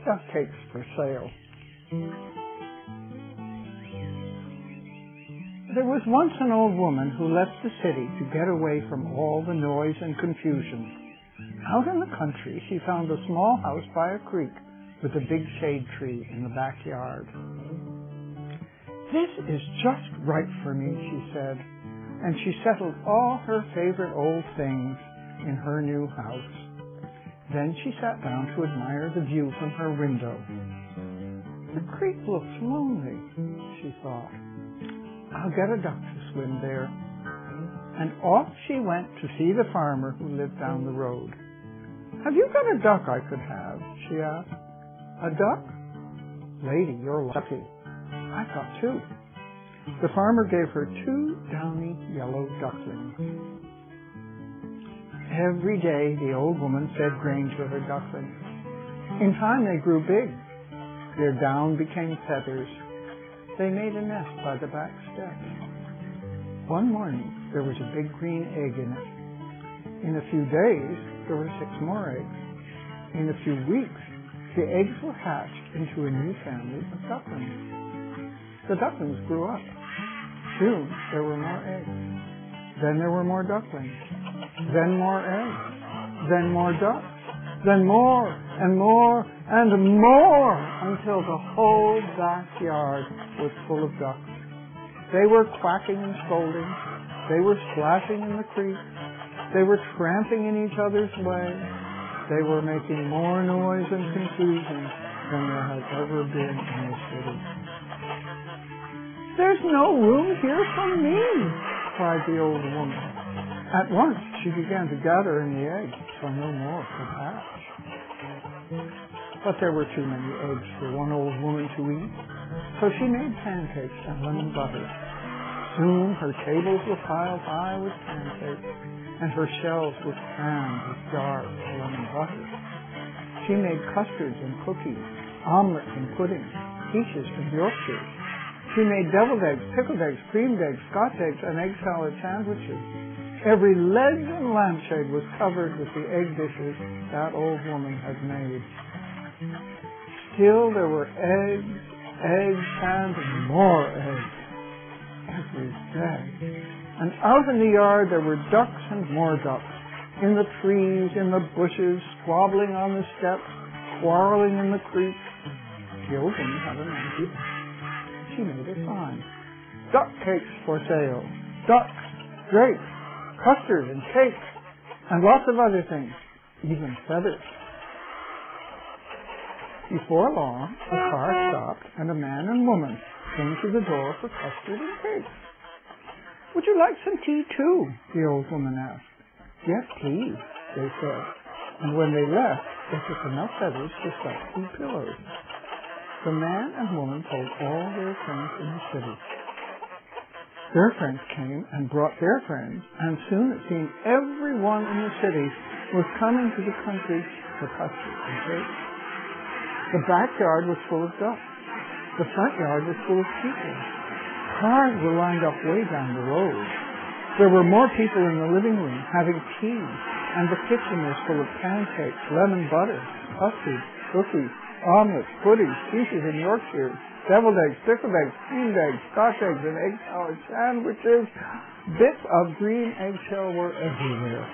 Duckcakes for sale. There was once an old woman who left the city to get away from all the noise and confusion. Out in the country, she found a small house by a creek with a big shade tree in the backyard. "This is just right for me," she said, and she settled all her favorite old things in her new house. Then she sat down to admire the view from her window. "The creek looks lonely," she thought. "I'll get a duck to swim there." And off she went to see the farmer who lived down the road. "Have you got a duck I could have?" she asked. "A duck? Lady, you're lucky. I've got 2. The farmer gave her 2 downy yellow ducklings. Every day the old woman fed grain to her ducklings. In time they grew big. Their down became feathers. They made a nest by the back steps. One morning there was a big green egg in it. In a few days there were 6 more eggs. In a few weeks the eggs were hatched into a new family of ducklings. The ducklings grew up. Soon there were more eggs. Then there were more ducklings. Then more eggs. Then more ducks. Then more and more and more until the whole backyard was full of ducks. They were quacking and scolding. They were splashing in the creek. They were tramping in each other's way. They were making more noise and confusion than there had ever been in the city. "There's no room here for me," cried the old woman. At once she began to gather in the eggs, so no more could hatch. But there were too many eggs for one old woman to eat, so she made pancakes and lemon butter. Soon her tables were piled high with pancakes, and her shelves were crammed with jars of lemon butter. She made custards and cookies, omelets and puddings, quiches and Yorkshires. She made deviled eggs, pickled eggs, creamed eggs, Scotch eggs, and egg salad sandwiches. Every ledge and lampshade was covered with the egg dishes that old woman had made. Still there were eggs, eggs, and more eggs every day. And out in the yard there were ducks and more ducks. In the trees, in the bushes, squabbling on the steps, quarreling in the creek. The old woman had an idea. She made a sign. "Duckcakes for sale. Ducks, grapes, custard and cakes, and lots of other things, even feathers." Before long, a car stopped and a man and woman came to the door for custard and cakes. "Would you like some tea too?" the old woman asked. "Yes, please," they said, and when they left, they took enough feathers to stuff 2 pillows. The man and woman told all their friends in the city. Their friends came and brought their friends, and soon it seemed everyone in the city was coming to the country for custard and cakes. The backyard was full of ducks. The front yard was full of people. Cars were lined up way down the road. There were more people in the living room having tea, and the kitchen was full of pancakes, lemon butter, custard, cookies, omelets, puddings, quiches and Yorkshires, deviled eggs, pickled eggs, creamed eggs, Scotch eggs, and egg salad sandwiches. Bits of green eggshell were everywhere.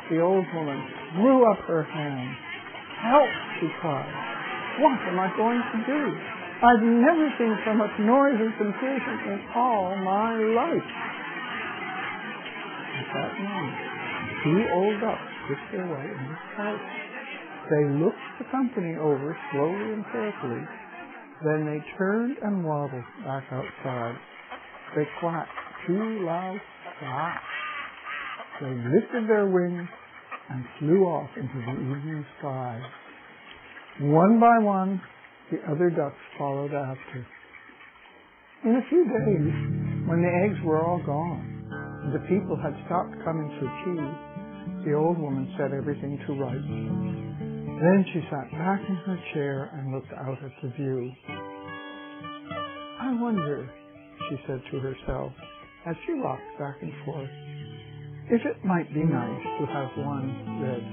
The old woman threw up her hands. "Help!" she cried. "What am I going to do? I've never seen so much noise and confusion in all my life." At that moment, 2 old ducks pushed their way in the house. They looked the company over slowly and carefully. Then they turned and waddled back outside. They quacked 2 loud quacks. They lifted their wings and flew off into the evening sky. One by one, the other ducks followed after. In a few days, when the eggs were all gone, and the people had stopped coming for tea, the old woman set everything to rights. Then she sat back in her chair and looked out at the view. "I wonder," she said to herself, as she rocked back and forth, "if it might be nice to have one red